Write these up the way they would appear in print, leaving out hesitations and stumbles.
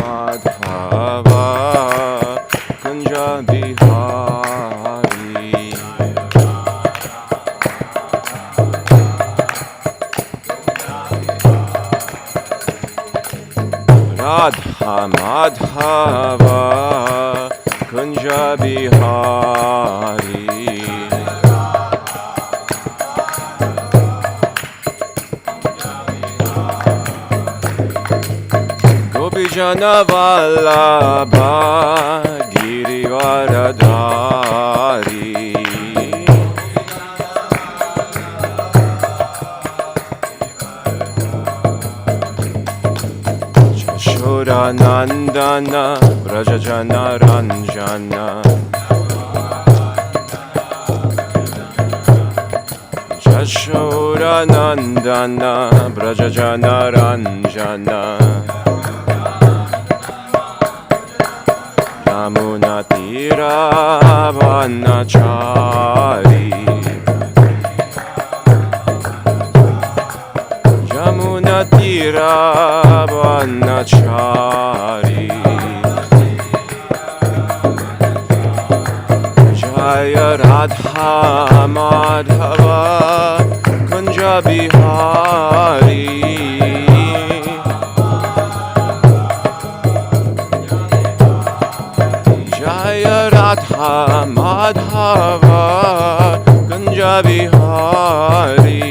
Madhava Kunja Bihari Radha Madhava Kunja Bihari Gopijana Vallabha Girivaradhari Jashoda Nandana Brajajana Ranjana Jashoda Nandana Brajajana Ranjana Yamuna Tira Vanachari Yamuna Tira Vanachari Jaya Radha Madhava Kunja Bihari Jaya Radha Madhava Kunja Bihari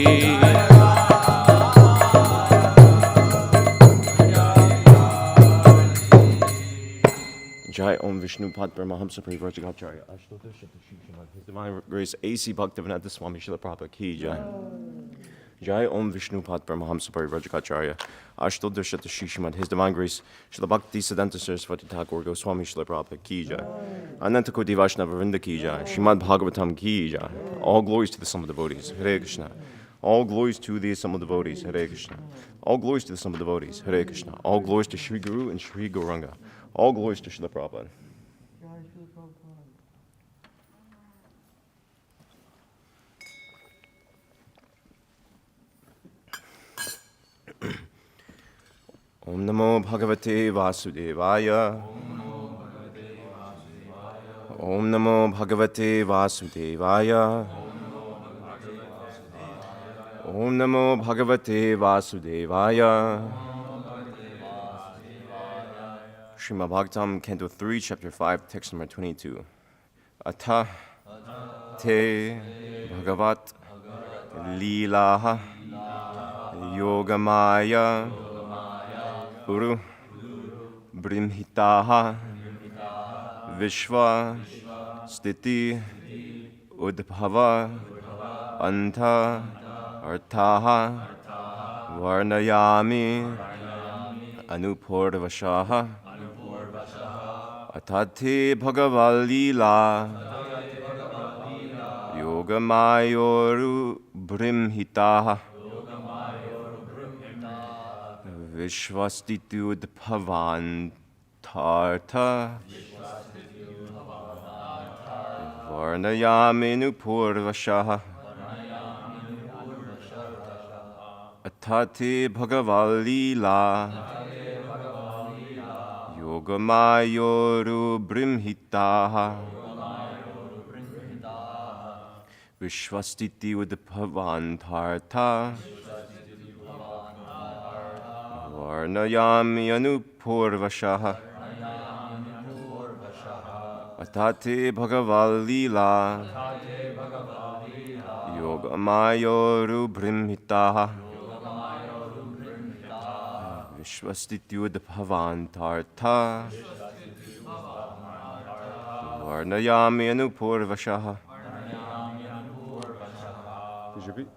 Jai Om Vishnu Pad Paramahamsa Parivrajagacharya Ashtota Shatashishimad His Divine Grace A.C. Bhaktivedanta Swami Srila Prabhupada Ki Jai Jai Om Vishnu Pad Paramahamsa Parivrajagacharya Ashtota Shatashishimad His Divine Grace Srila Bhakti Siddhanta Saraswati Thakur Goswami Srila Prabhupada Ki Jai Ananta Koti Vaishnava Vrinda Ki Jai Srimad Bhagavatam Ki Jai All glories to the Sum of devotees Hare Krishna All glories to the Sum of devotees Hare Krishna All glories to the Sum of devotees Hare Krishna All glories to Shri Guru and Shri Gauranga All glories to Srila Prabhupada. Om Namo Bhagavate Vasudevaya. Om Namo Bhagavate Vasudevaya. Om Namo Bhagavate Vasudevaya. Srimad Bhagavatam, Canto 3, Chapter 5, Text number 22. Atha te bhagavat leelaha yogamaya uru brimhitaha vishva stiti udbhava anta arthaha varnayami anupurvashaha Atate Bhagavalila Yogamayoru Brimhitaha Vishvastitud Bhavantartha Varnayaminu Purvashaha Atate Bhagavalila Yogamayoru Brimhitaha Vishvastiti Udbhavantartha Varnayami Anupurvashaha Atate Bhagavalila Yogamayoru Brimhitaha Vishvastityud Bhavantartha Varnayami Anupurvashaha. Please repeat.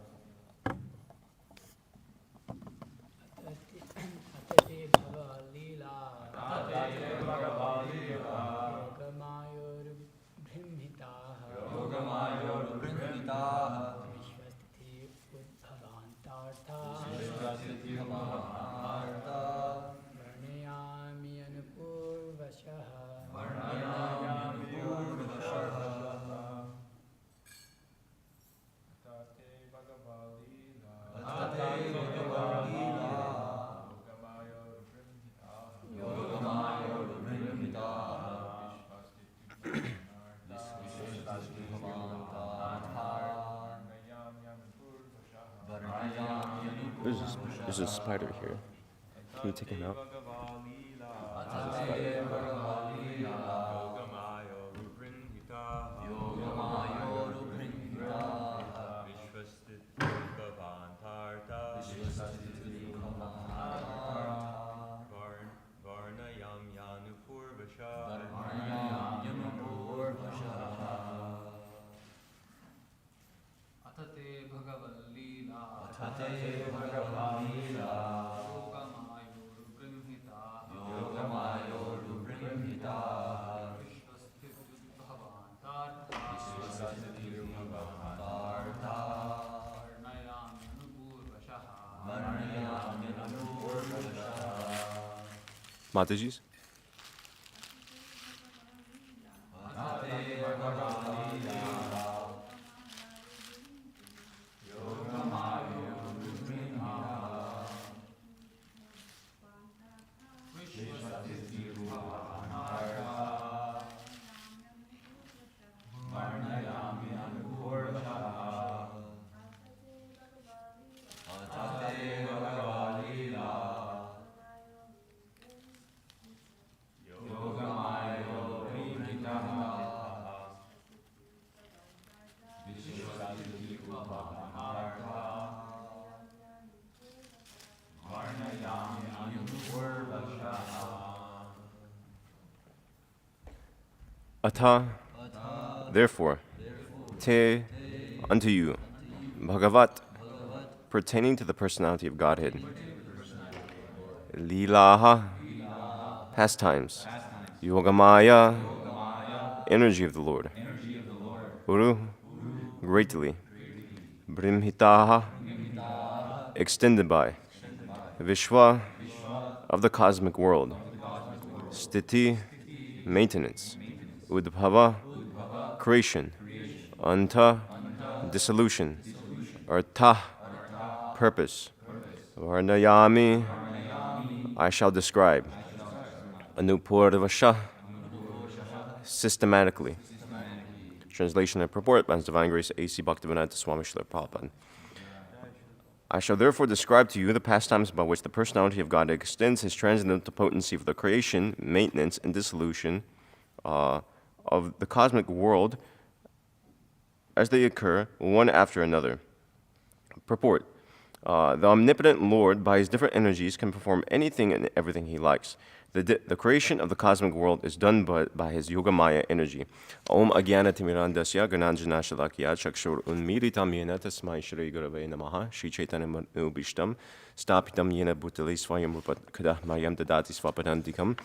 There's a spider here. Can you take him out? Mataji's? Atha, therefore, te, unto you, Bhagavat, pertaining to the personality of Godhead, Lilaha, pastimes, Yogamaya, energy of the Lord, Uru, greatly, Brimhitaha, extended by, Vishwa, of the cosmic world, Stiti, maintenance, Udbhava, creation, Anta, dissolution, Artha, purpose, Varnayami, I shall describe, Anupurvasha, systematically. Translation and purport by His Divine Grace A.C. Bhaktivedanta Swami Srila Prabhupada. I shall therefore describe to you the pastimes by which the personality of God extends His transcendental potency for the creation, maintenance, and dissolution of the cosmic world as they occur one after another. Purport. The omnipotent Lord, by His different energies, can perform anything and everything He likes. The creation of the cosmic world is done by His Yogamaya energy. Om Agyana Timirandasya Gananjana Shalakya Chakshur Unmiritam Yena Tasmai Shri Gurave Namaha Shri Chaitanya Manubishtam Stapitam Yena Bhutali Swayam Kadah Mayam Dadati Swapadandikam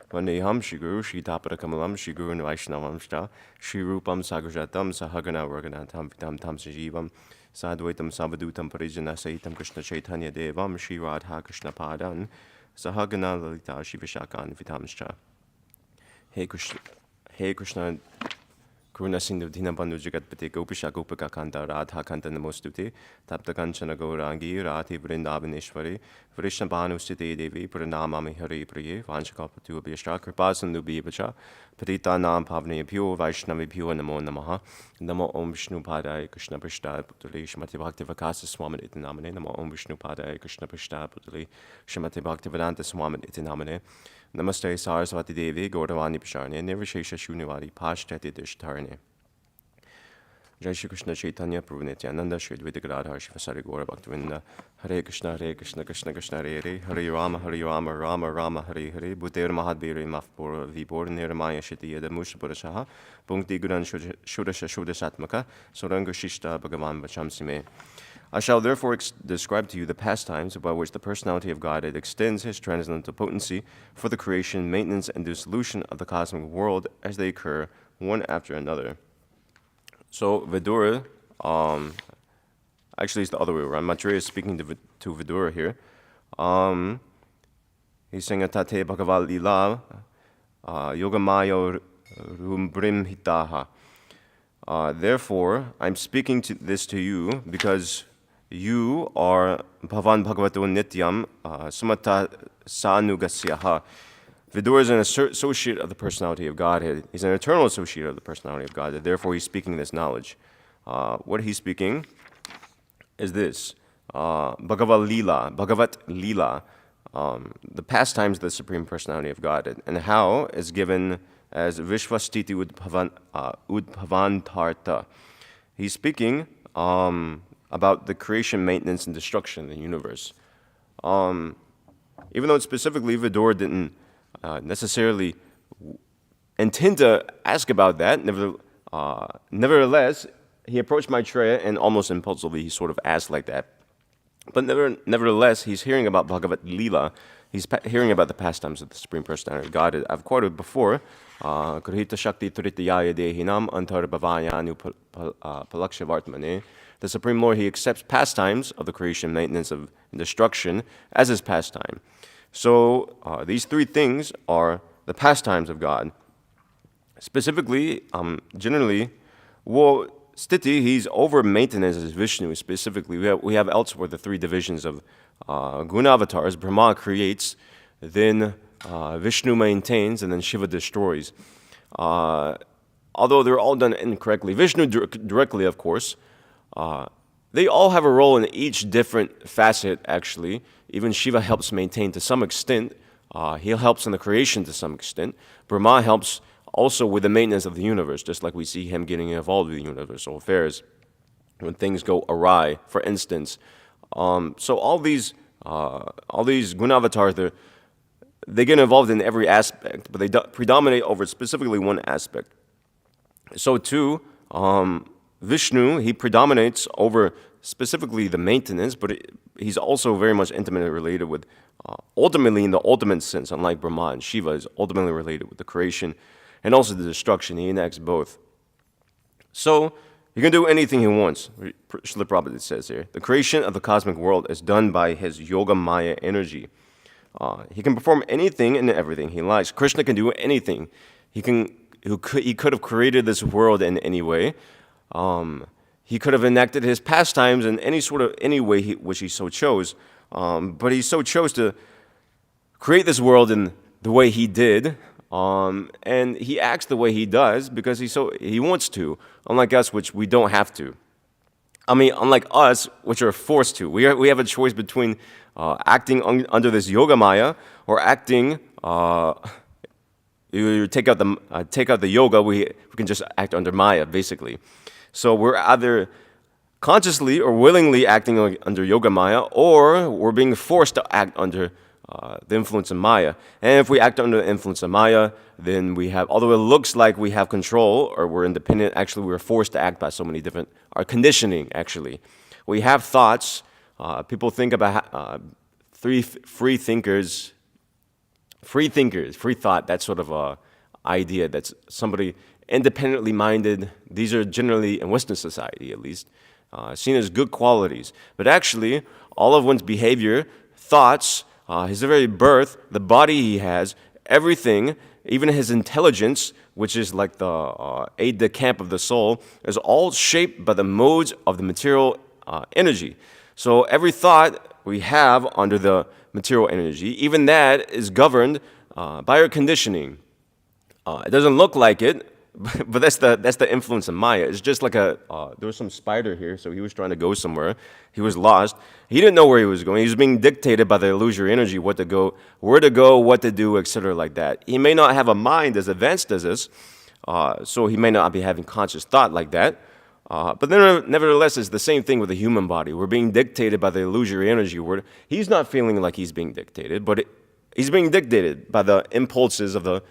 Vandeham Shri Guru Shri Tapara Kamalam Shri Guru Vaishnavam Shta Shri Rupam Sagrajatam Sahagana Varganatam Vitam Tam Sajivam Sadvaitam Savadutam Parijana Sahitam Krishna Chaitanya Devam Shri Radha Krishna Padan Sahagana Lalita Shri Vishakan Vitamscha. Hey Krishna Kuruna Sindhu Dina Bandhu Jagatpati Gopisha Gopika Kanta Radha Kanta Namostute Tapta Kanchana Gaurangi Radhi Vrindavaneshwari Vrishna Bhanu Siti Devi Pranamami Hari Priye Vanchakapatu Abhishta Kripasandu Bivacha Patita Nam Pavani Pyo Vaishnavi Pyo Namo Namaha Namo Om Vishnu Padaya Krishna Prishta Putali Shrimati Bhakti Vakasa Swami Iti Namane Namo Om Vishnu Padaya Krishna Prishta Putali Shrimati Bhakti Vedanta Swami Iti Namane Namaste Saraswati Devi Gauravani Pisharne Nirvishesha Shunivadi Pashtati Dishtarne. Jai Shri Krishna Chaitanya Prabhu Nityananda Shri Advaita Gadadhar Shivasari Gaura Bhaktivinoda Hare Krishna Krishna Krishna Hare Hare Hare Rama Rama Rama Hare Hare Bhuter Mahadbiri Mafpur Vibor Nirmaya Shiti Yada Mushaburashaha Bhunkti Guran Shudasha Shudasatmaka Suranga Shishta Bhagavan Vachamsime. I shall therefore describe to you the pastimes by which the personality of God extends His transcendental potency for the creation, maintenance, and dissolution of the cosmic world as they occur one after another. So Vidura, actually it's the other way around. Maitreya is speaking to Vidura here. He's saying, Tate Bhagavat Lila Yogamaya Rumbrim Hitaha. Therefore, I'm speaking this to you because you are Bhavan Bhagavato Nityam Sumata Sanugasyaha. Vidura is an associate of the personality of Godhead. He's an eternal associate of the personality of Godhead. Therefore, he's speaking this knowledge. What he's speaking is this. Bhagavat Lila, the pastimes of the Supreme Personality of God, and how is given as Vishvastiti Udbhavantarta. He's speaking about the creation, maintenance, and destruction of the universe. Even though specifically Vidura didn't necessarily intend to ask about that, nevertheless, he approached Maitreya and almost impulsively he sort of asked like that. But nevertheless, he's hearing about Bhagavat Lila. He's hearing about the pastimes of the Supreme Personality of God. I've quoted before, Krita Shakti Tritiyaya Dehinam Antarbhavayanu Palakshavartmane. The Supreme Lord, he accepts pastimes of the creation, maintenance, of destruction as his pastime. So these three things are the pastimes of God. Specifically, generally, Sthiti, he's over maintenance as Vishnu specifically. We have elsewhere the three divisions of guna avatars. Brahma creates, then Vishnu maintains, and then Shiva destroys. Although they're all done incorrectly. Vishnu directly, of course. They all have a role in each different facet, actually. Even Shiva helps maintain to some extent. He helps in the creation to some extent. Brahma helps also with the maintenance of the universe, just like we see him getting involved with the universal affairs when things go awry, for instance. So all these Gunavatars, they get involved in every aspect, but they predominate over specifically one aspect. So too, Vishnu, he predominates over specifically the maintenance, but he's also very much intimately related with, ultimately in the ultimate sense, unlike Brahma and Shiva, is ultimately related with the creation and also the destruction. He enacts both. So he can do anything he wants. Srila Prabhupada says here, the creation of the cosmic world is done by his Yoga Maya energy. He can perform anything and everything he likes. Krishna can do anything. He could have created this world in any way. He could have enacted his pastimes in any way which he so chose. But he so chose to create this world in the way he did. And he acts the way he does because he wants to, unlike us, which we don't have to. Unlike us, which are forced to. We have a choice between acting under this yoga maya or acting. You take out the yoga, we can just act under maya, basically. So we're either consciously or willingly acting under yoga maya, or we're being forced to act under the influence of Maya. And if we act under the influence of Maya, then we have, although it looks like we have control or we're independent, actually we're forced to act by so many different, our conditioning actually. We have thoughts. People think about free thought, that sort of idea that's somebody independently minded. These are generally, in Western society at least, seen as good qualities. But actually, all of one's behavior, thoughts, his very birth, the body he has, everything, even his intelligence, which is like the aide de camp of the soul, is all shaped by the modes of the material energy. So every thought we have under the material energy, even that is governed by our conditioning. It doesn't look like it, but that's the influence of Maya. It's just like there was some spider here, so he was trying to go somewhere. He was lost. He didn't know where he was going. He was being dictated by the illusory energy, where to go, what to do, etc. like that. He may not have a mind as advanced as this, so he may not be having conscious thought like that. But then, nevertheless, it's the same thing with the human body. We're being dictated by the illusory energy. He's not feeling like he's being dictated, but he's being dictated by the impulses of the,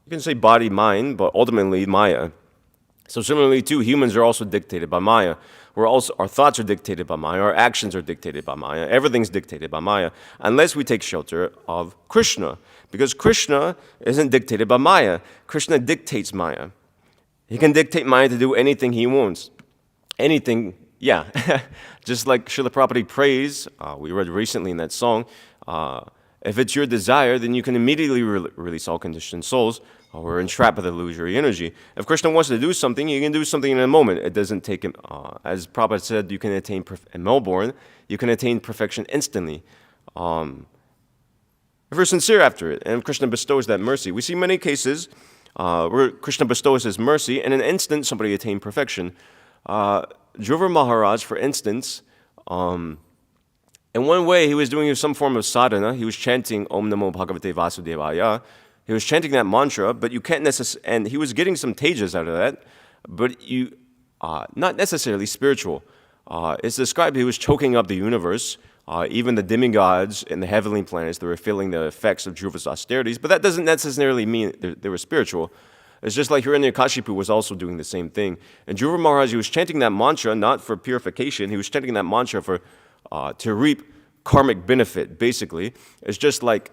you can say body, mind, but ultimately Maya. So similarly, too, humans are also dictated by Maya. Our thoughts are dictated by Maya. Our actions are dictated by Maya. Everything's dictated by Maya, unless we take shelter of Krishna. Because Krishna isn't dictated by Maya. Krishna dictates Maya. He can dictate Maya to do anything he wants. Anything, yeah. Just like Srila Prabhupada prays, we read recently in that song, if it's your desire, then you can immediately release all conditioned souls who are entrapped by the illusory energy. If Krishna wants to do something, he can do something in a moment. It doesn't take him, as Prabhupada said, you can attain, in Melbourne, you can attain perfection instantly. If we're sincere after it, and if Krishna bestows that mercy. We see many cases where Krishna bestows his mercy, and in an instant, somebody attained perfection. Dhruva Maharaj, for instance, In one way, he was doing some form of sadhana. He was chanting Om Namo Bhagavate Vasudevaya. He was chanting that mantra, but you can't necessarily, and he was getting some tejas out of that, but not necessarily spiritual. It's described he was choking up the universe. Even the demigods and the heavenly planets, they were feeling the effects of Dhruva's austerities, but that doesn't necessarily mean they were spiritual. It's just like Hiranyakashipu was also doing the same thing. And Dhruva Maharaj, he was chanting that mantra not for purification, he was chanting that mantra for to reap karmic benefit, basically. It's just like,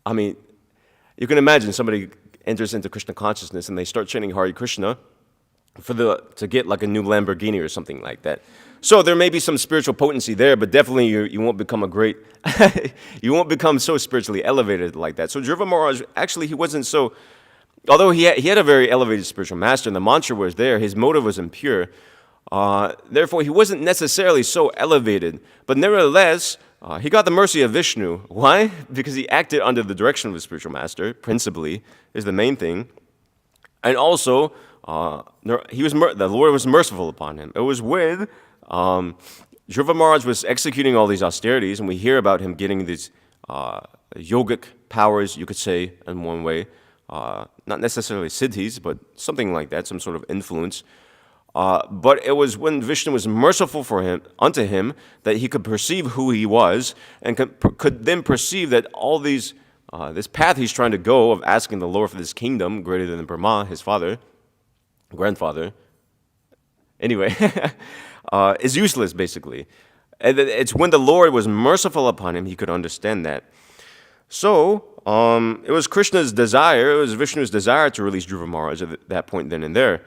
you can imagine somebody enters into Krishna consciousness and they start chanting Hare Krishna to get like a new Lamborghini or something like that. So there may be some spiritual potency there, but definitely you won't become you won't become so spiritually elevated like that. So Dhruva Maharaj, actually, he wasn't so, although he had a very elevated spiritual master and the mantra was there, his motive was impure. Therefore, he wasn't necessarily so elevated, but nevertheless, he got the mercy of Vishnu. Why? Because he acted under the direction of his spiritual master, principally, is the main thing. And also, the Lord was merciful upon him. It was when Dhruva Maharaj was executing all these austerities, and we hear about him getting these yogic powers, you could say, in one way. Not necessarily siddhis, but something like that, some sort of influence. But it was when Vishnu was merciful unto him that he could perceive who he was and could then perceive that all this path he's trying to go of asking the Lord for this kingdom greater than Brahma, his grandfather, anyway, is useless, basically. And it's when the Lord was merciful upon him he could understand that. So, it was Krishna's desire, it was Vishnu's desire to release Dhruva Maharaj at that point then and there.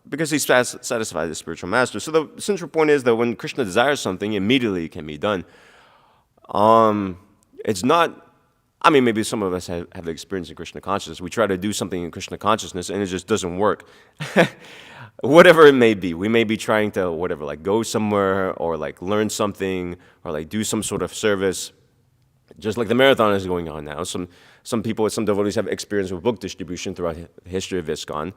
Because he satisfied the spiritual master. So the central point is that when Krishna desires something, immediately it can be done. It's not, maybe some of us have the experience in Krishna consciousness. We try to do something in Krishna consciousness and it just doesn't work. Whatever it may be. We may be trying to, go somewhere or, learn something or, do some sort of service. Just like the marathon is going on now. Some people, some devotees have experience with book distribution throughout the history of ISKCON.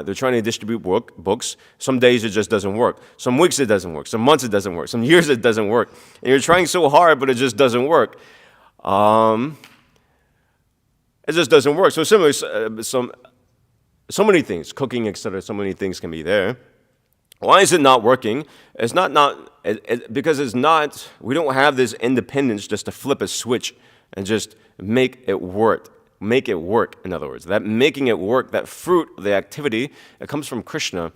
They're trying to distribute books. Some days it just doesn't work. Some weeks it doesn't work. Some months it doesn't work. Some years it doesn't work. And you're trying so hard, but it just doesn't work. It just doesn't work. So similarly, so many things, cooking, etc., so many things can be there. Why is it not working? It's because it's not, we don't have this independence just to flip a switch and just make it work. Make it work, in other words. That making it work, that fruit of the activity, it comes from Krishna.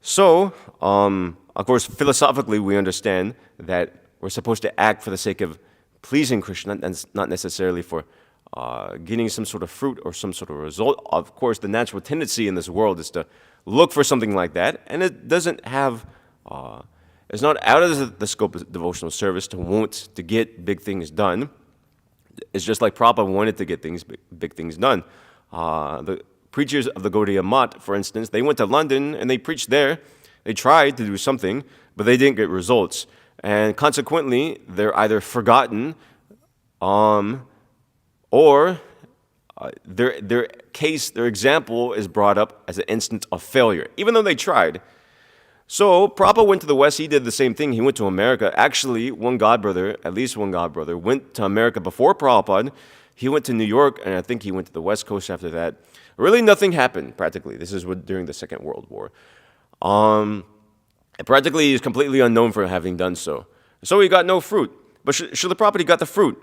So, of course, philosophically, we understand that we're supposed to act for the sake of pleasing Krishna and not necessarily for getting some sort of fruit or some sort of result. Of course, the natural tendency in this world is to look for something like that, and it doesn't have, it's not out of the scope of devotional service to want to get big things done. It's just like Prabhupada wanted to get big things done. The preachers of the Gaudiya Math, for instance, they went to London and they preached there. They tried to do something, but they didn't get results. And consequently, they're either forgotten or their example is brought up as an instance of failure, even though they tried. So Prabhupada went to the West. He did the same thing. He went to America. Actually, at least one godbrother, went to America before Prabhupada. He went to New York, and I think he went to the West Coast after that. Really, nothing happened, practically. This is during the Second World War. Practically, he's completely unknown for having done so. So he got no fruit. But Srila Prabhupada got the fruit.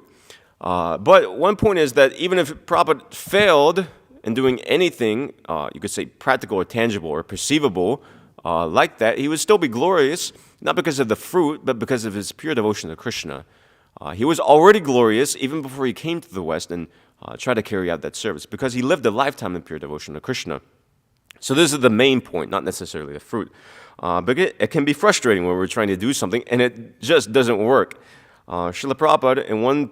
But one point is that even if Prabhupada failed in doing anything, you could say practical or tangible or perceivable, like that, he would still be glorious, not because of the fruit, but because of his pure devotion to Krishna. He was already glorious even before he came to the West and tried to carry out that service, because he lived a lifetime in pure devotion to Krishna. So this is the main point, not necessarily the fruit. But it can be frustrating when we're trying to do something and it just doesn't work. Srila Prabhupada, in one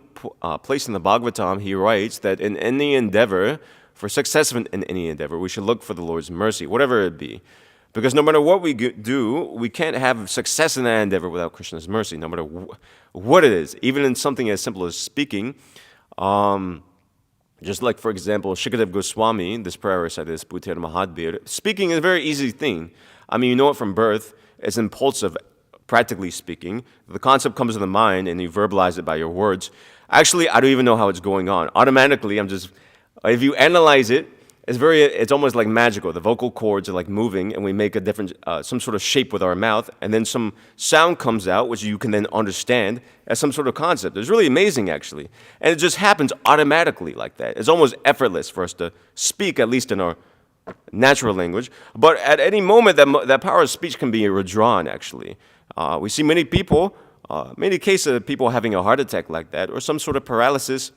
place in the Bhagavatam, he writes that in any endeavor, for success in any endeavor, we should look for the Lord's mercy, whatever it be. Because no matter what we do, we can't have success in that endeavor without Krishna's mercy, no matter what it is. Even in something as simple as speaking, just like, for example, Shikadev Goswami, this prayer recited, this Bhutir Mahadbir, speaking is a very easy thing. You know it from birth. It's impulsive. practically speaking. The concept comes to the mind and you verbalize it by your words. Actually, I don't even know how it's going on. Automatically, if you analyze it, it's almost like magical. The vocal cords are like moving and we make a different, some sort of shape with our mouth, and then some sound comes out which you can then understand as some sort of concept. It's really amazing, actually. And it just happens automatically like that. It's almost effortless for us to speak, at least in our natural language. But at any moment, that power of speech can be withdrawn, actually. We see many cases of people having a heart attack like that, or some sort of paralysis.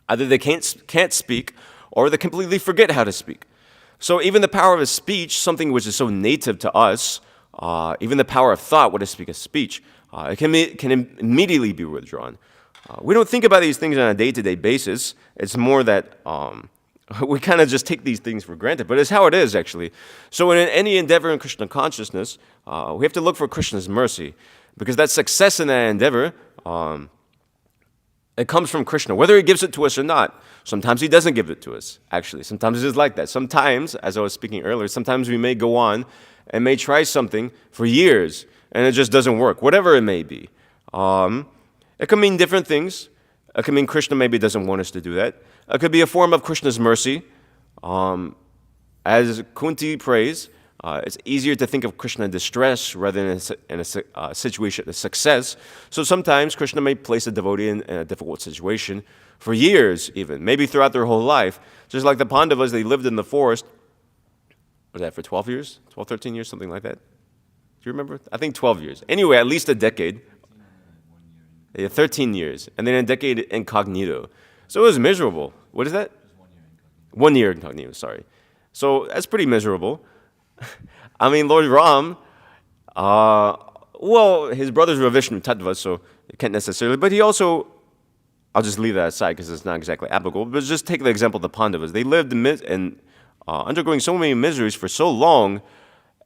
Either they can't speak, or they completely forget how to speak. So even the power of a speech, something which is so native to us, even the power of thought, what is speech, it can immediately be withdrawn. We don't think about these things on a day-to-day basis. It's more that we kind of just take these things for granted, but it's how it is, actually. So in any endeavor in Krishna consciousness, we have to look for Krishna's mercy, because that success in that endeavor, it comes from Krishna, whether he gives it to us or not. Sometimes he doesn't give it to us, actually. Sometimes it is like that. Sometimes, as I was speaking earlier, sometimes we may go on and may try something for years, and it just doesn't work, whatever it may be. It can mean different things. It can mean Krishna maybe doesn't want us to do that. It could be a form of Krishna's mercy. As Kunti prays, it's easier to think of Krishna in distress rather than in a situation of success. So sometimes Krishna may place a devotee in a difficult situation for years even, maybe throughout their whole life. Just like the Pandavas, they lived in the forest, was that for 12 years? 12, 13 years, something like that? Do you remember? I think 12 years. Anyway, at least a decade. 13 years. And then a decade incognito. So it was miserable. What is that? 1 year incognito, sorry. So that's pretty miserable. I mean, Lord Ram, his brothers were Vishnu Tattva, so it can't necessarily, but he also, I'll just leave that aside because it's not exactly applicable, but just take the example of the Pandavas. They lived undergoing so many miseries for so long,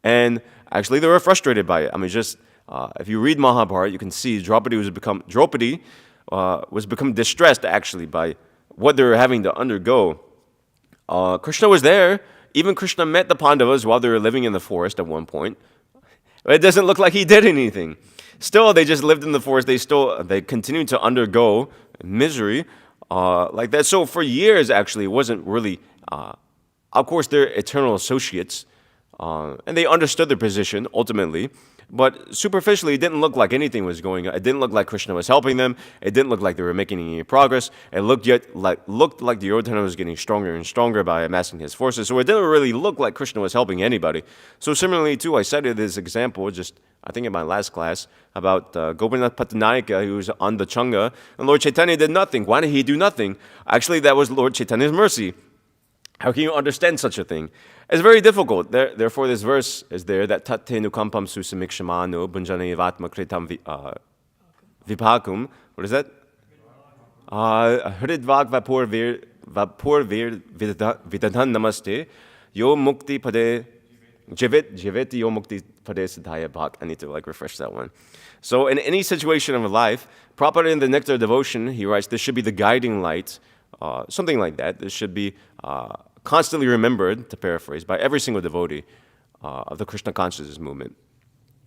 and actually they were frustrated by it. I mean, if you read Mahabharata, you can see Draupadi was become distressed, actually, by what they were having to undergo. Krishna was there. Even Krishna met the Pandavas while they were living in the forest at one point. It doesn't look like he did anything. Still, they just lived in the forest. They continued to undergo misery like that. So for years, actually, it wasn't really. Of course, they're eternal associates, and they understood their position ultimately. But superficially, it didn't look like anything was going on. It didn't look like Krishna was helping them. It didn't look like they were making any progress. It looked like Duryodhana was getting stronger and stronger by amassing his forces. So it didn't really look like Krishna was helping anybody. So similarly, too, I cited this example I think in my last class, about Gopinath Pattanayaka, who was on the Changa, and Lord Chaitanya did nothing. Why did he do nothing? Actually, that was Lord Chaitanya's mercy. How can you understand such a thing? It's very difficult. Therefore, this verse is there that tatte nukampam susamikshmano bunjani vatma kritam vipakum. What is that? Hridvak vapur vidadan namaste yo mukti pade jivit yo mukti pade siddhaya bhak. I need to refresh that one. So in any situation of life, Prabhupada in the Nectar of Devotion, he writes, this should be the guiding light, something like that. This should be constantly remembered, to paraphrase, by every single devotee of the Krishna consciousness movement.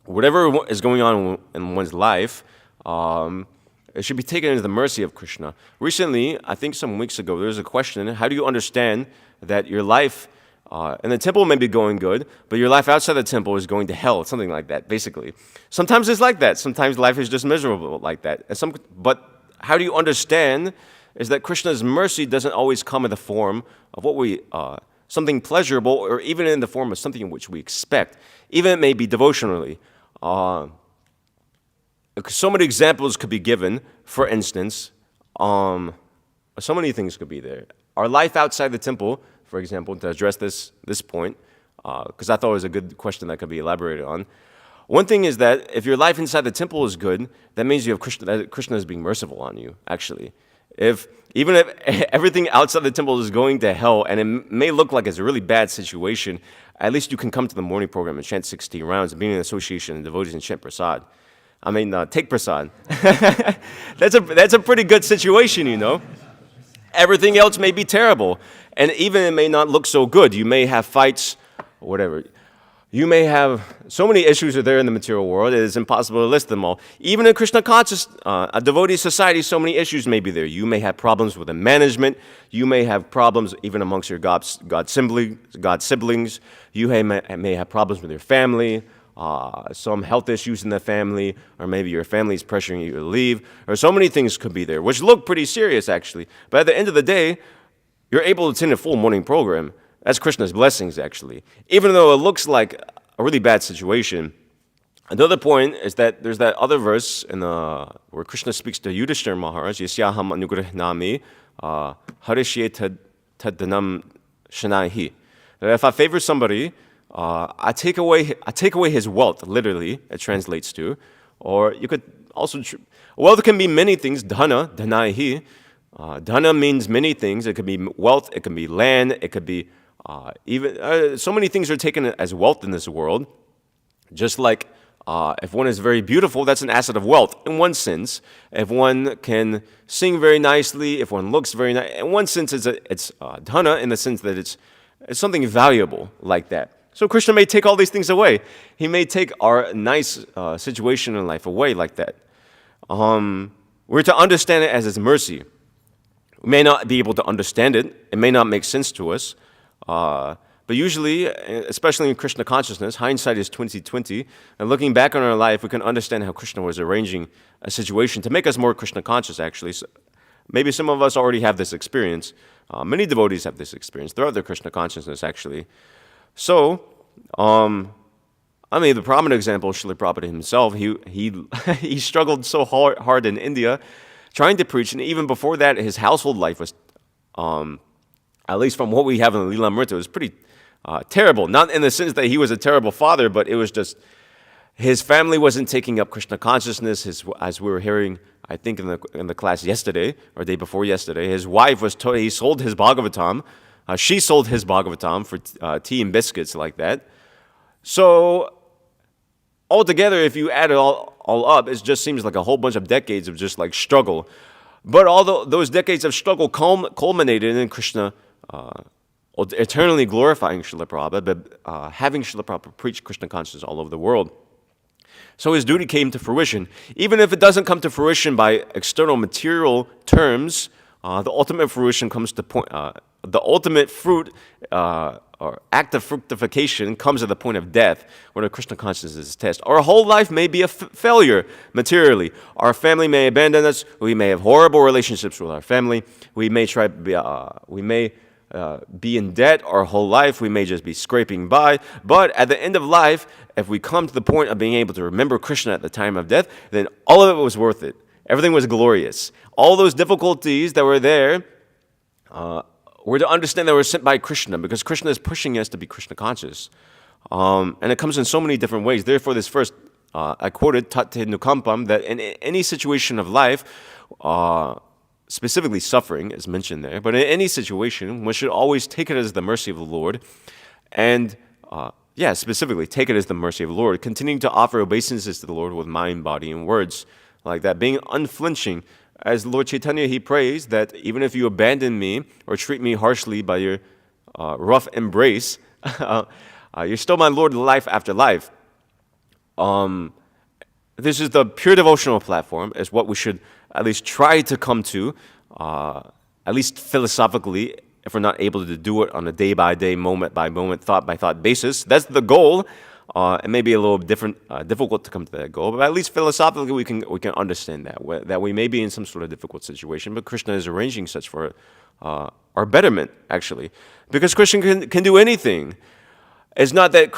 Whatever is going on in one's life, it should be taken as the mercy of Krishna. Recently, I think some weeks ago, there was a question, how do you understand that your life in the temple may be going good, but your life outside the temple is going to hell, something like that, basically. Sometimes it's like that. Sometimes life is just miserable like that. But how do you understand is that Krishna's mercy doesn't always come in the form of something pleasurable, or even in the form of something which we expect. Even it may be devotionally. So many examples could be given. For instance, so many things could be there. Our life outside the temple, for example, to address this point, because I thought it was a good question that could be elaborated on. One thing is that if your life inside the temple is good, that means you have Krishna is being merciful on you, actually. Even if everything outside the temple is going to hell, and it may look like it's a really bad situation, at least you can come to the morning program and chant 16 rounds, being in association and devotees and chant prasad. Take prasad. That's a pretty good situation, you know. Everything else may be terrible, and even it may not look so good. You may have fights, whatever. You may have so many issues are there in the material world, it is impossible to list them all. Even in Krishna conscious, a devotee society, so many issues may be there. You may have problems with the management. You may have problems even amongst your God siblings. You may have problems with your family, some health issues in the family, or maybe your family is pressuring you to leave, or so many things could be there, which look pretty serious actually. But at the end of the day, you're able to attend a full morning program. That's Krishna's blessings, actually. Even though it looks like a really bad situation. Another point is that there's that other verse where Krishna speaks to Yudhishthira Maharaj, Yasyaham anugrahnami harishye taddanam shanaihi. That if I favor somebody, I take away his wealth, literally, it translates to. Or you could also, wealth can be many things, dhana, dhanaihi. Dhana means many things. It could be wealth, it could be land, it could be even so many things are taken as wealth in this world. Just like if one is very beautiful, that's an asset of wealth in one sense. If one can sing very nicely, if one looks very nice, in one sense it's dhana in the sense that it's something valuable like that. So Krishna may take all these things away. He may take our nice situation in life away like that. We're to understand it as His mercy. We may not be able to understand it. It may not make sense to us. But usually, especially in Krishna consciousness, hindsight is 20/20. And looking back on our life, we can understand how Krishna was arranging a situation to make us more Krishna conscious, actually. So maybe some of us already have this experience. Many devotees have this experience throughout their Krishna consciousness, actually. So, the prominent example, Srila Prabhupada himself, he struggled so hard in India trying to preach, and even before that, his household life was, at least from what we have in the Lilamrita, it was pretty terrible. Not in the sense that he was a terrible father, but it was just his family wasn't taking up Krishna consciousness. As we were hearing, I think in the class yesterday or day before yesterday, his wife was told he sold his Bhagavatam. She sold his Bhagavatam for tea and biscuits like that. So altogether, if you add it all up, it just seems like a whole bunch of decades of just like struggle. But although those decades of struggle culminated in Krishna eternally glorifying Srila Prabhupada, but having Srila Prabhupada preach Krishna consciousness all over the world. So his duty came to fruition. Even if it doesn't come to fruition by external material terms, the ultimate fruition comes to point. The ultimate fruit or act of fructification comes at the point of death, where the Krishna consciousness is tested. Our whole life may be a failure materially. Our family may abandon us. We may have horrible relationships with our family. We may be in debt our whole life. We may just be scraping by. But at the end of life, if we come to the point of being able to remember Krishna at the time of death, then all of it was worth it. Everything was glorious. All those difficulties that were there, we're to understand that we're sent by Krishna, because Krishna is pushing us to be Krishna conscious. And it comes in so many different ways. Therefore, this first, I quoted, Tate Nukampam, that in any situation of life, specifically suffering is mentioned there, but in any situation, one should always take it as the mercy of the Lord. And specifically, take it as the mercy of the Lord, continuing to offer obeisances to the Lord with mind, body, and words, like that, being unflinching. As Lord Chaitanya, he prays that even if you abandon me or treat me harshly by your rough embrace, you're still my Lord life after life. This is the pure devotional platform, is what we should at least try to come to, at least philosophically, if we're not able to do it on a day-by-day, moment-by-moment, thought-by-thought basis. That's the goal. It may be a little difficult to come to that goal, but at least philosophically we can understand that we may be in some sort of difficult situation, but Krishna is arranging such for our betterment, actually, because Krishna can do anything. It's not that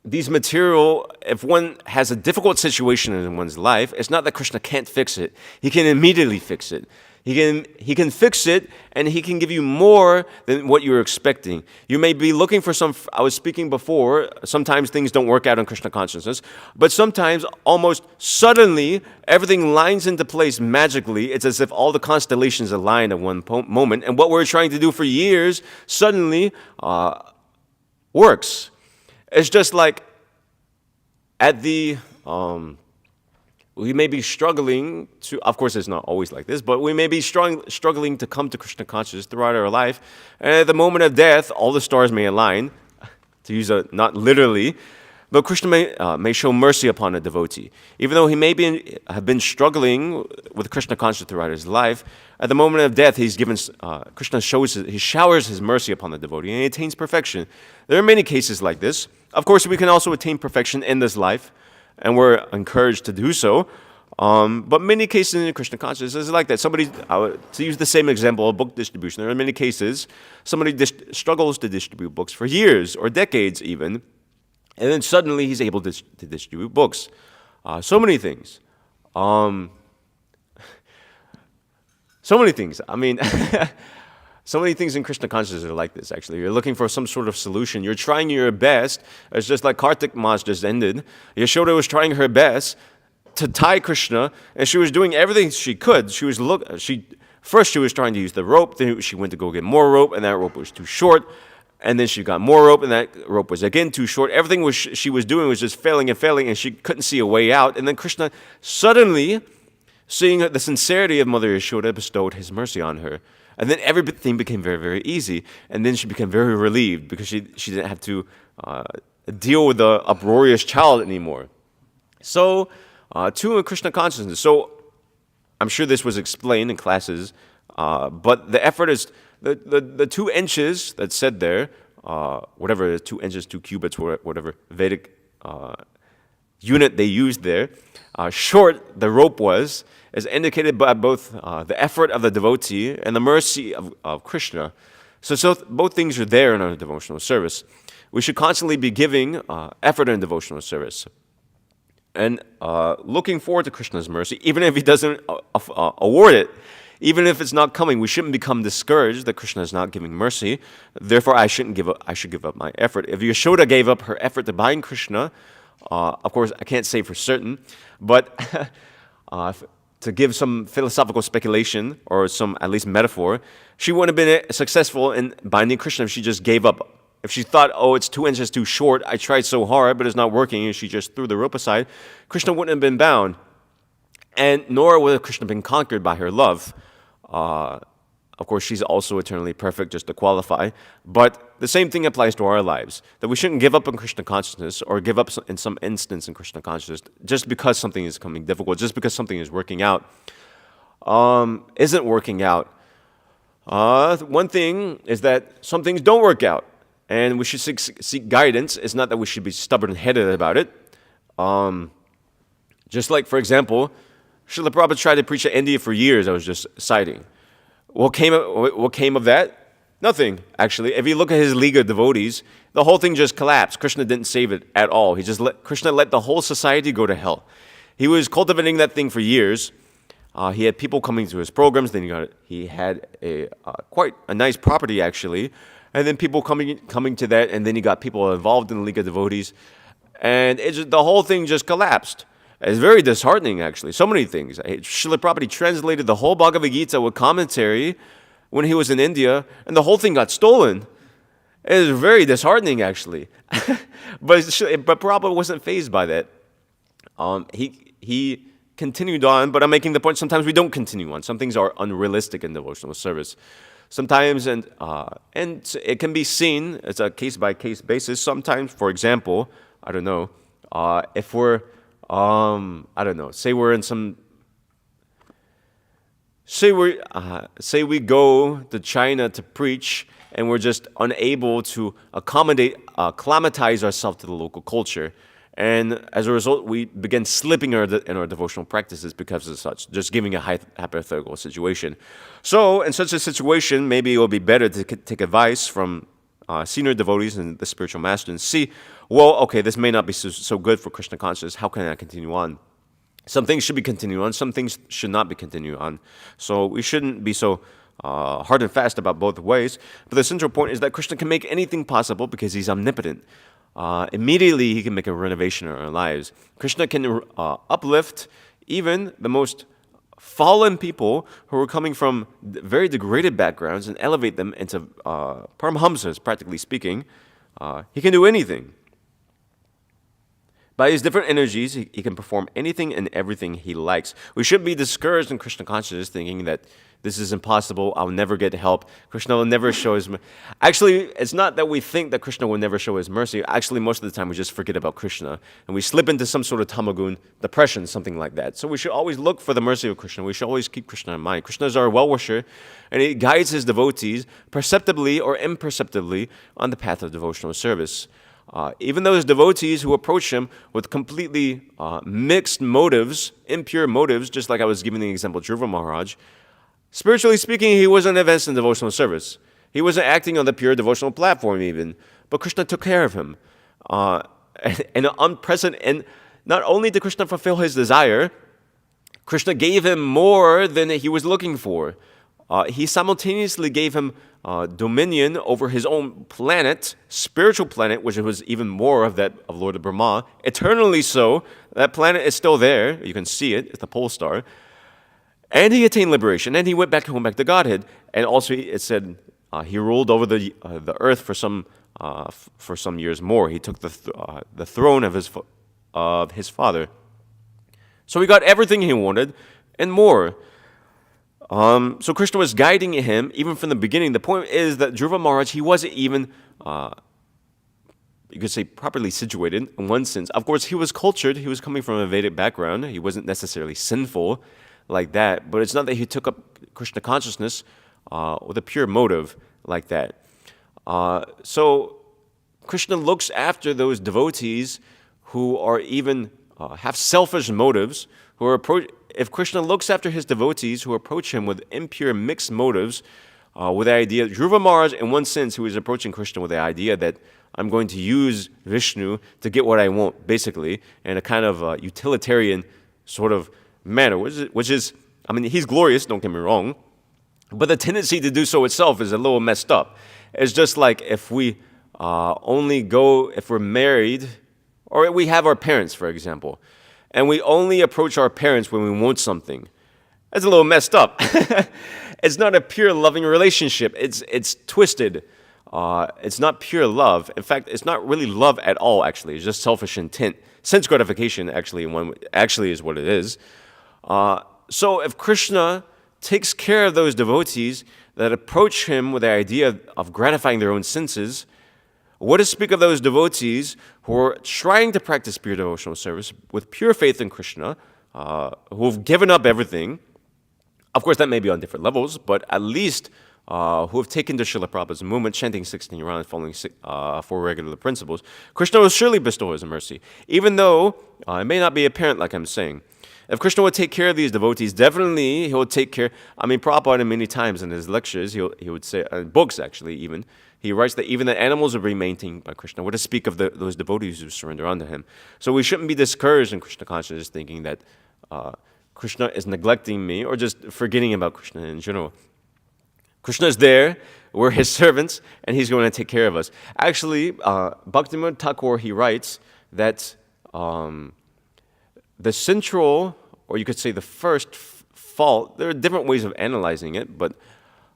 these material, if one has a difficult situation in one's life, it's not that Krishna can't fix it. He can immediately fix it. He can fix it, and he can give you more than what you're expecting. You may be looking for I was speaking before, sometimes things don't work out in Krishna consciousness, but sometimes almost suddenly everything lines into place magically. It's as if all the constellations align at one moment, and what we're trying to do for years suddenly works. It's just like at the we may be struggling to, of course it's not always like this, but we may be struggling to come to Krishna consciousness throughout our life. And at the moment of death, all the stars may align, to use a, not literally, but Krishna may show mercy upon a devotee. Even though he may have been struggling with Krishna consciousness throughout his life, at the moment of death, Krishna showers his mercy upon the devotee, and he attains perfection. There are many cases like this. Of course, we can also attain perfection in this life, and we're encouraged to do so. But many cases in Krishna consciousness is like that. Somebody, to use the same example of book distribution, there are many cases somebody struggles to distribute books for years or decades even, and then suddenly he's able to distribute books. So many things. So many things. I mean, so many things in Krishna consciousness are like this, actually. You're looking for some sort of solution. You're trying your best. It's just like Kartik Mas just ended. Yashoda was trying her best to tie Krishna, and she was doing everything she could. First she was trying to use the rope, then she went to go get more rope, and that rope was too short. And then she got more rope, and that rope was again too short. Everything she was doing was just failing, and she couldn't see a way out. And then Krishna suddenly, seeing the sincerity of Mother Yashoda, bestowed his mercy on her. And then everything became very, very easy. And then she became very relieved because she didn't have to deal with the uproarious child anymore. So, too in Krishna consciousness. So, I'm sure this was explained in classes, but the effort is the 2 inches that's said there, whatever 2 inches, 2 cubits, whatever Vedic unit they used there, short the rope was, is indicated by both the effort of the devotee and the mercy of Krishna. So both things are there in our devotional service. We should constantly be giving effort in devotional service and looking forward to Krishna's mercy, even if he doesn't award it. Even if it's not coming, we shouldn't become discouraged that Krishna is not giving mercy. Therefore, I should give up my effort. If Yashoda gave up her effort to bind Krishna, of course, I can't say for certain, but to give some philosophical speculation or some at least metaphor, she wouldn't have been successful in binding Krishna if she just gave up. If she thought, oh, it's 2 inches too short, I tried so hard, but it's not working, and she just threw the rope aside, Krishna wouldn't have been bound. And nor would Krishna have been conquered by her love. Of course, she's also eternally perfect, just to qualify. But the same thing applies to our lives. That we shouldn't give up on Krishna consciousness or give up in some instance in Krishna consciousness just because something is becoming difficult, just because something is working out. Isn't working out. One thing is that some things don't work out. And we should seek guidance. It's not that we should be stubborn-headed about it. Just like, for example, Srila Prabhupada tried to preach in India for years, I was just citing. What came of that? Nothing, actually. If you look at his League of Devotees, the whole thing just collapsed. Krishna didn't save it at all. Krishna let the whole society go to hell. He was cultivating that thing for years. He had people coming to his programs. Then he had quite a nice property, actually. And then people coming to that, and then he got people involved in the League of Devotees. And the whole thing just collapsed. It's very disheartening, actually. So many things. Srila Prabhupada translated the whole Bhagavad Gita with commentary when he was in India, and the whole thing got stolen. It was very disheartening, actually. but Prabhupada wasn't fazed by that. He continued on, but I'm making the point, sometimes we don't continue on. Some things are unrealistic in devotional service. Sometimes, and it can be seen, it's a case-by-case basis. Sometimes, for example, I don't know, if we're say we go to China to preach, and we're just unable to acclimatize ourselves to the local culture. And as a result, we begin slipping in our devotional practices because of such, just giving a hypothetical situation. So, in such a situation, maybe it will be better to take advice from senior devotees and the spiritual master and see, well, okay, this may not be so good for Krishna consciousness. How can I continue on? Some things should be continued on. Some things should not be continued on. So we shouldn't be so hard and fast about both ways. But the central point is that Krishna can make anything possible because he's omnipotent. Immediately, he can make a renovation in our lives. Krishna can uplift even the most fallen people who are coming from very degraded backgrounds and elevate them into Paramhamsas, practically speaking. He can do anything. By his different energies, he can perform anything and everything he likes. We shouldn't be discouraged in Krishna consciousness thinking that this is impossible, I'll never get help, Krishna will never show his mercy. Actually, it's not that we think that Krishna will never show his mercy. Actually, most of the time we just forget about Krishna and we slip into some sort of tamagun, depression, something like that. So we should always look for the mercy of Krishna. We should always keep Krishna in mind. Krishna is our well-wisher and he guides his devotees perceptibly or imperceptibly on the path of devotional service. Even those devotees who approach him with completely mixed motives, impure motives, just like I was giving the example of Dhruva Maharaj, spiritually speaking, he wasn't advanced in devotional service. He wasn't acting on the pure devotional platform even, but Krishna took care of him. And unprecedented, not only did Krishna fulfill his desire, Krishna gave him more than he was looking for. He simultaneously gave him dominion over his own planet, spiritual planet, which was even more of that of Lord Brahma, eternally so. That planet is still there. You can see it. It's the pole star. And he attained liberation. And he went back home, back to Godhead. And also, it said he ruled over the earth for some years more. He took the throne of his father. So he got everything he wanted and more. So Krishna was guiding him even from the beginning. The point is that Dhruva Maharaj, he wasn't even, you could say, properly situated in one sense. Of course, he was cultured. He was coming from a Vedic background. He wasn't necessarily sinful like that. But it's not that he took up Krishna consciousness with a pure motive like that. So Krishna looks after those devotees who are even have selfish motives, who are if Krishna looks after his devotees who approach him with impure, mixed motives, with the idea, Dhruva Maharaj, in one sense, who is approaching Krishna with the idea that I'm going to use Vishnu to get what I want, basically, in a kind of utilitarian sort of manner, which is, I mean, he's glorious, don't get me wrong, but the tendency to do so itself is a little messed up. It's just like if we if we're married, or we have our parents, for example, and we only approach our parents when we want something. That's a little messed up. It's not a pure loving relationship. It's twisted. It's not pure love. In fact, it's not really love at all, actually. It's just selfish intent. Sense gratification, actually is what it is. So if Krishna takes care of those devotees that approach him with the idea of gratifying their own senses, what to speak of those devotees who are trying to practice pure devotional service with pure faith in Krishna, who've given up everything? Of course, that may be on different levels, but at least who have taken to Srila Prabhupada's movement, chanting 16 rounds, following 4 regular principles. Krishna will surely bestow his mercy, even though it may not be apparent, like I'm saying. If Krishna would take care of these devotees, definitely he will take care. I mean, Prabhupada many times in his lectures, he would say, books actually even, he writes that even the animals are being maintained by Krishna. What to speak of those devotees who surrender unto him? So we shouldn't be discouraged in Krishna consciousness thinking that Krishna is neglecting me or just forgetting about Krishna in general. Krishna is there, we're his servants, and he's going to take care of us. Actually, Bhaktivinoda Thakur, he writes that the central, or you could say the first fault, there are different ways of analyzing it, but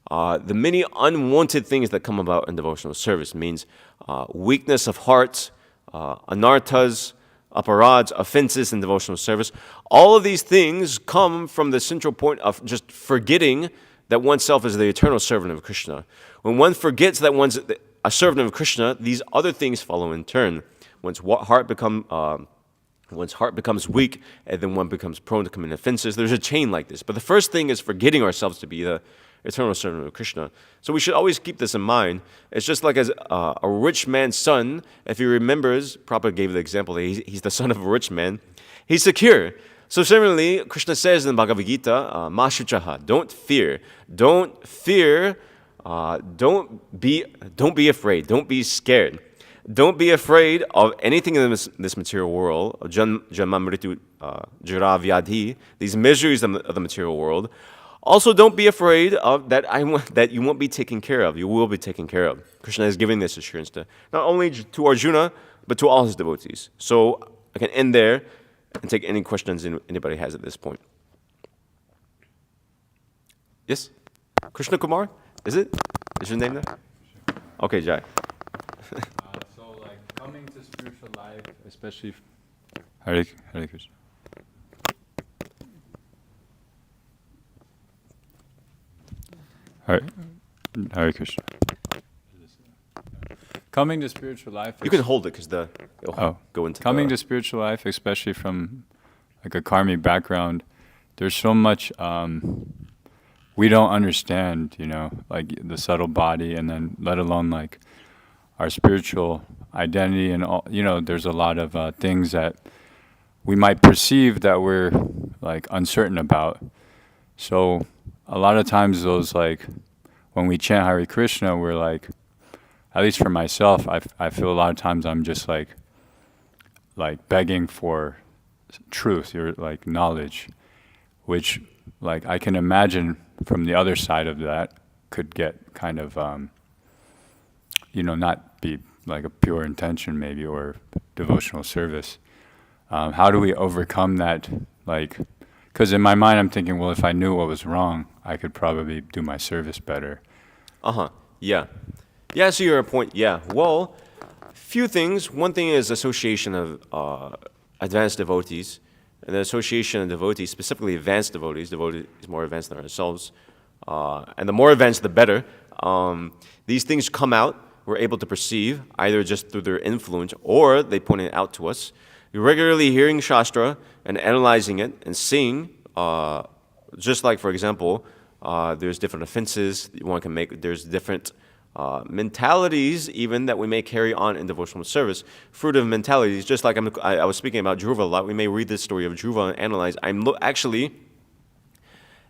the many unwanted things that come about in devotional service means weakness of heart, anarthas, aparads, offenses in devotional service. All of these things come from the central point of just forgetting that oneself is the eternal servant of Krishna. When one forgets that one's a servant of Krishna, these other things follow in turn. One's heart becomes weak, and then one becomes prone to commit offenses. There's a chain like this. But the first thing is forgetting ourselves to be the eternal servant of Krishna. So we should always keep this in mind. It's just like as a rich man's son, if he remembers, Prabhupada gave the example that he's the son of a rich man, he's secure. So similarly, Krishna says in Bhagavad Gita, Ma shuchaha, don't fear. Don't fear, don't be afraid, don't be scared. Don't be afraid of anything in this material world, janma mritu jara vyadhi, these miseries of the material world. Also, don't be afraid of that you won't be taken care of. You will be taken care of. Krishna is giving this assurance to not only to Arjuna, but to all his devotees. So I can end there and take any questions anybody has at this point. Yes? Krishna Kumar? Is it? Is your name there? Okay, Jai. So, like, coming to spiritual life, especially Hare Krishna. Hare Krishna. Coming to spiritual life. You can hold it because it'll go into coming to spiritual life, especially from like a karmic background, there's so much we don't understand, like the subtle body, and then let alone like our spiritual identity and all. There's a lot of things that we might perceive that we're like uncertain about. So a lot of times those like when we chant Hare Krishna, we're like, at least for myself, I feel a lot of times I'm just like begging for truth, or like knowledge, which like I can imagine from the other side of that could get kind of not be like a pure intention maybe, or devotional service. How do we overcome that? Like, because in my mind I'm thinking, well, if I knew what was wrong, I could probably do my service better. Yeah. Yeah, so your point, yeah. Well, few things. One thing is association of advanced devotees. And the association of devotees, specifically advanced devotees more advanced than ourselves. And the more advanced, the better. These things come out, we're able to perceive, either just through their influence, or they point it out to us. You're regularly hearing Shastra and analyzing it and seeing, just like, for example, there's different offenses one can make, there's different mentalities even that we may carry on in devotional service. Fruit of mentalities, just like I was speaking about Dhruva a lot, we may read this story of Dhruva and analyze.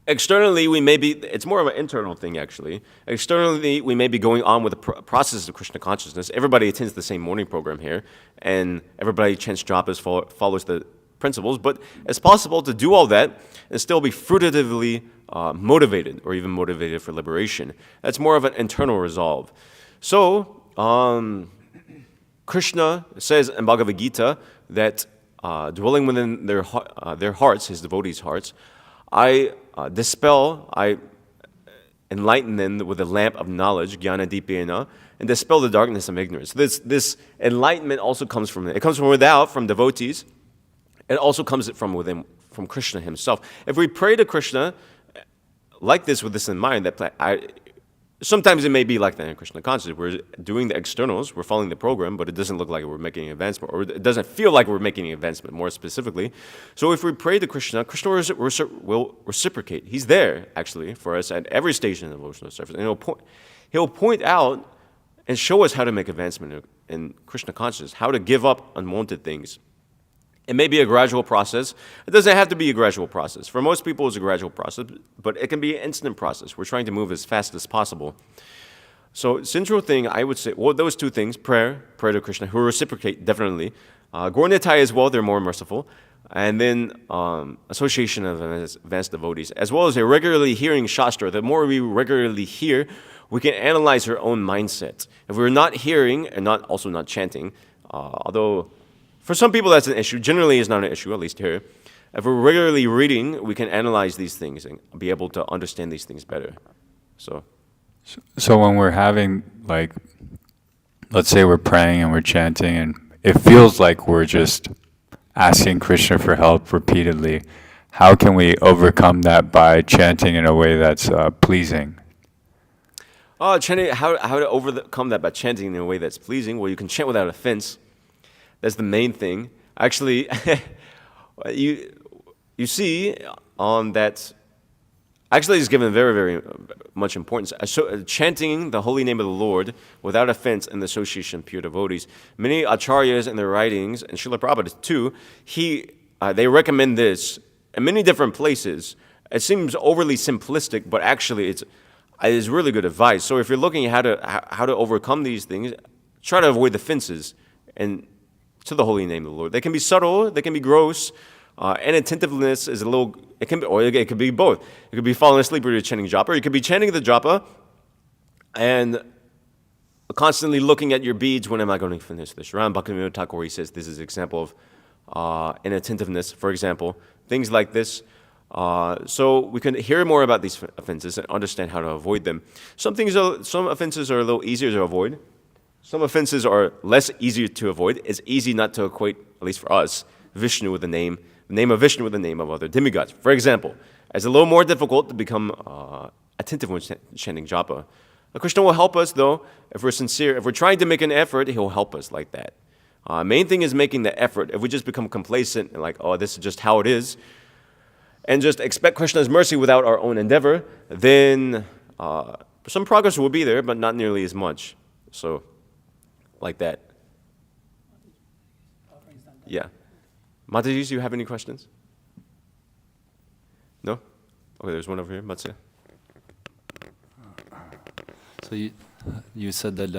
Externally, we may be, it's more of an internal thing actually. Externally, we may be going on with the process of Krishna consciousness. Everybody attends the same morning program here, and everybody chants japas, follows the principles, but it's possible to do all that and still be fruitatively motivated, or even motivated for liberation. That's more of an internal resolve. So, Krishna says in Bhagavad Gita that dwelling within their hearts, his devotees' hearts, I enlighten them with the lamp of knowledge, jnana dipena, and dispel the darkness of ignorance. This enlightenment also comes from it. It comes from without, from devotees. It also comes from within, from Krishna himself. If we pray to Krishna like this, with this in mind, sometimes it may be like that in Krishna consciousness. We're doing the externals, we're following the program, but it doesn't look like we're making an advancement, or it doesn't feel like we're making an advancement, more specifically. So if we pray to Krishna, Krishna will reciprocate. He's there, actually, for us at every station in the devotional service. And he'll point out and show us how to make advancement in Krishna consciousness, how to give up unwanted things. It may be a gradual process. It doesn't have to be a gradual process. For most people, it's a gradual process, but it can be an instant process. We're trying to move as fast as possible. So, central thing, I would say, well, those two things, prayer to Krishna, who reciprocate, definitely. Gaur Nitai as well, they're more merciful. And then association of advanced devotees, as well as regularly hearing Shastra. The more we regularly hear, we can analyze our own mindset. If we're not hearing, and also not chanting, although for some people that's an issue, generally it's not an issue, at least here. If we're regularly reading, we can analyze these things and be able to understand these things better. So when we're having, like, let's say we're praying and we're chanting, and it feels like we're just asking Krishna for help repeatedly, how can we overcome that by chanting in a way that's pleasing? Chanting, how to overcome that by chanting in a way that's pleasing? Well, you can chant without offense. That's the main thing. Actually, you see on that. Actually, it's given very, very much importance. Chanting the holy name of the Lord without offense in the association of pure devotees. Many acharyas in their writings, and Srila Prabhupada too, they recommend this in many different places. It seems overly simplistic, but actually it's really good advice. So if you're looking at how to overcome these things, try to avoid the offenses and to the holy name of the Lord. They can be subtle, they can be gross. Inattentiveness is it could be both. It could be falling asleep when you're chanting japa, or you could be chanting the japa and constantly looking at your beads. When am I going to finish this? Ram Bhaktivinoda Thakur, he says this is an example of inattentiveness, for example. Things like this. So we can hear more about these offenses and understand how to avoid them. Some offenses are a little easier to avoid. Some offenses are less easier to avoid. It's easy not to equate, at least for us, Vishnu with the name of Vishnu with the name of other demigods. For example, it's a little more difficult to become attentive when chanting japa. Krishna will help us, though, if we're sincere. If we're trying to make an effort, he'll help us like that. Main thing is making the effort. If we just become complacent and like, oh, this is just how it is, and just expect Krishna's mercy without our own endeavor, then some progress will be there, but not nearly as much. So, like that. Yeah. Mataji, do you have any questions? No? Okay, there's one over here. Matsya. So you said that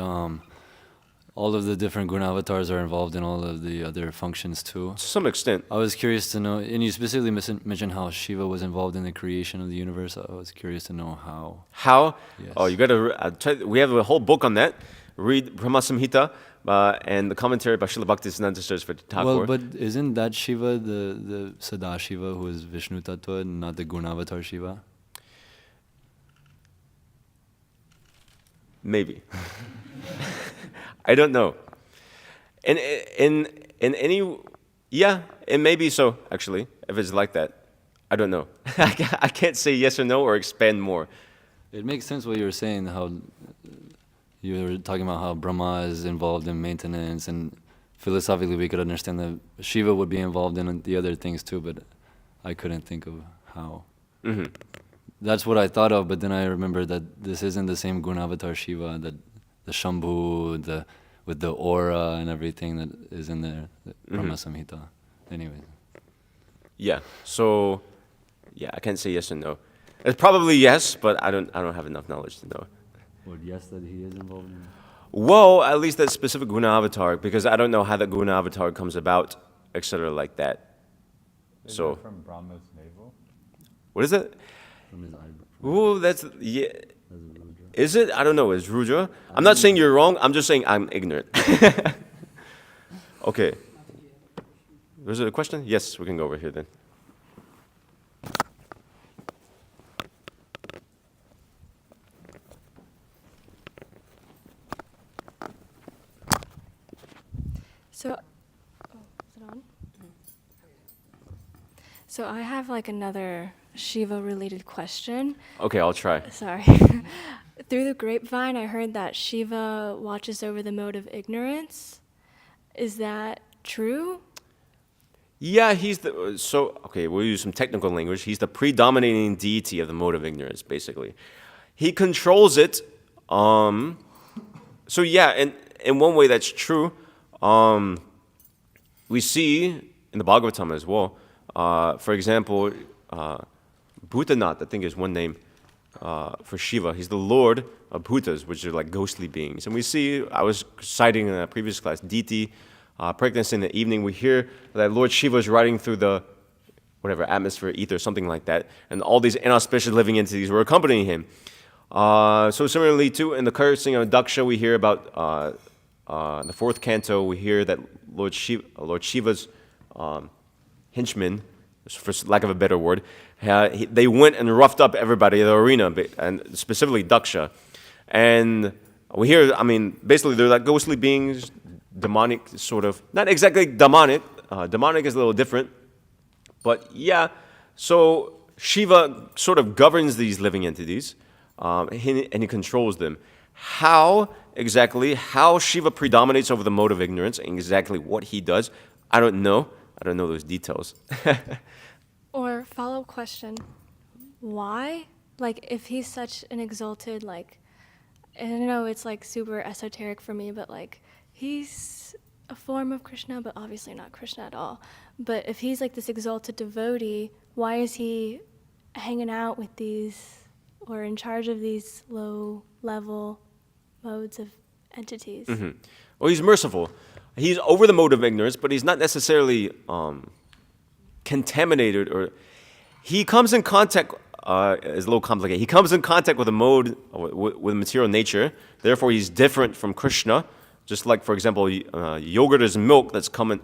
all of the different guna avatars are involved in all of the other functions too. To some extent. I was curious to know, and you specifically mentioned how Shiva was involved in the creation of the universe. I was curious to know how. How? Yes. Oh, you got to. We have a whole book on that. Read Brahma Samhita and the commentary by Srila Bhaktisiddhanta Saraswati Thakur. Well, but isn't that Shiva the Sadashiva who is Vishnu Tattva, not the guna avatar Shiva? Maybe. I don't know. In any, yeah, it may be so, actually, if it's like that. I don't know. I can't say yes or no or expand more. It makes sense what you were saying, how you were talking about how Brahma is involved in maintenance, and philosophically we could understand that Shiva would be involved in the other things too, but I couldn't think of how. Mm-hmm. That's what I thought of, but then I remember that this isn't the same Gunavatar Shiva, that the Shambhu, with the aura and everything that is in there, the Brahma Samhita. Anyway. Yeah. So, yeah, I can't say yes or no. It's probably yes, but I don't have enough knowledge to know. Or yes, that he is involved in. Well, at least that specific guna avatar, because I don't know how the guna avatar comes about, etc. like that. Is So, it from Brahma's navel? what is it? From his eyebrow. Ooh, that's, yeah. That's Rudra. Is it? I don't know. Is Rudra? I'm not saying you're wrong. I'm just saying I'm ignorant. Okay. Was it a question? Yes, we can go over here then. So, is it on? So I have like another Shiva-related question. Okay, I'll try. Sorry. Through the grapevine, I heard that Shiva watches over the mode of ignorance. Is that true? Yeah, okay, we'll use some technical language. He's the predominating deity of the mode of ignorance, basically. He controls it. So yeah, in one way that's true. We see in the Bhagavatam as well, for example, Bhutanath, I think is one name for Shiva. He's the lord of Bhutas, which are like ghostly beings. And we see, I was citing in a previous class, Diti, pregnancy in the evening. We hear that Lord Shiva is riding through the whatever, atmosphere, ether, something like that. And all these inauspicious living entities were accompanying him. So similarly, too, in the cursing of Daksha, we hear about the fourth canto, we hear that Lord Shiva's henchmen, for lack of a better word, they went and roughed up everybody in the arena, and specifically Daksha. And we hear, I mean, basically they're like ghostly beings, demonic sort of, not exactly demonic. Demonic is a little different. But yeah, so Shiva sort of governs these living entities, and he controls them. How Shiva predominates over the mode of ignorance and exactly what he does, I don't know. I don't know those details. Or follow-up question, why? Like, if he's such an exalted, like, I don't know, it's like super esoteric for me, but like, he's a form of Krishna, but obviously not Krishna at all. But if he's like this exalted devotee, why is he hanging out with these, or in charge of these low-level modes of entities? Mm-hmm. Well, he's merciful. He's over the mode of ignorance, but he's not necessarily contaminated, or he comes in contact. It's a little complicated. He comes in contact with a mode, with material nature. Therefore, he's different from Krishna. Just like, for example, yogurt is milk that's come in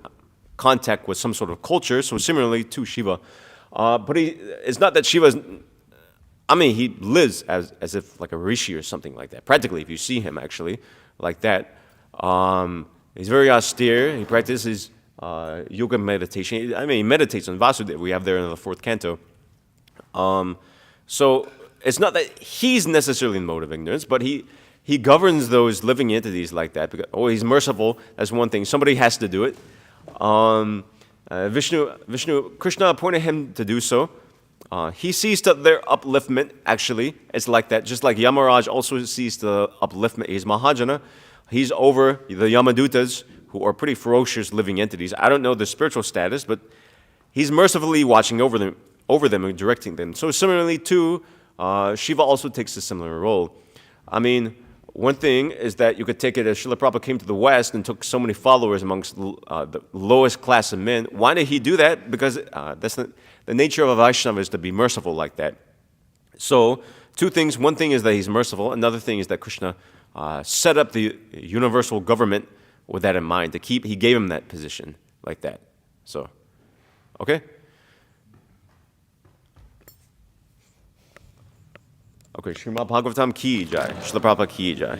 contact with some sort of culture. So similarly to Shiva, but it's not that Shiva's. I mean, he lives as if like a rishi or something like that. Practically, if you see him actually like that, he's very austere. He practices yoga meditation. I mean, he meditates on Vasudeva. We have there in the 4th canto. So it's not that he's necessarily in mode of ignorance, but he governs those living entities like that. Because, he's merciful. That's one thing. Somebody has to do it. Krishna appointed him to do so. He sees to their upliftment, actually. It's like that. Just like Yamaraj also sees the upliftment. He's Mahajana. He's over the Yamadutas, who are pretty ferocious living entities. I don't know their spiritual status, but he's mercifully watching over them and directing them. So similarly, too, Shiva also takes a similar role. I mean, one thing is that you could take it as Srila Prabhupada came to the West and took so many followers amongst the lowest class of men. Why did he do that? Because that's the nature of a Vaishnava is to be merciful like that. So, 2 things. One thing is that he's merciful. Another thing is that Krishna set up the universal government with that in mind. He gave him that position like that. So, okay? Okay, Srimad Bhagavatam ki jai. Srila Prabhupada ki jai.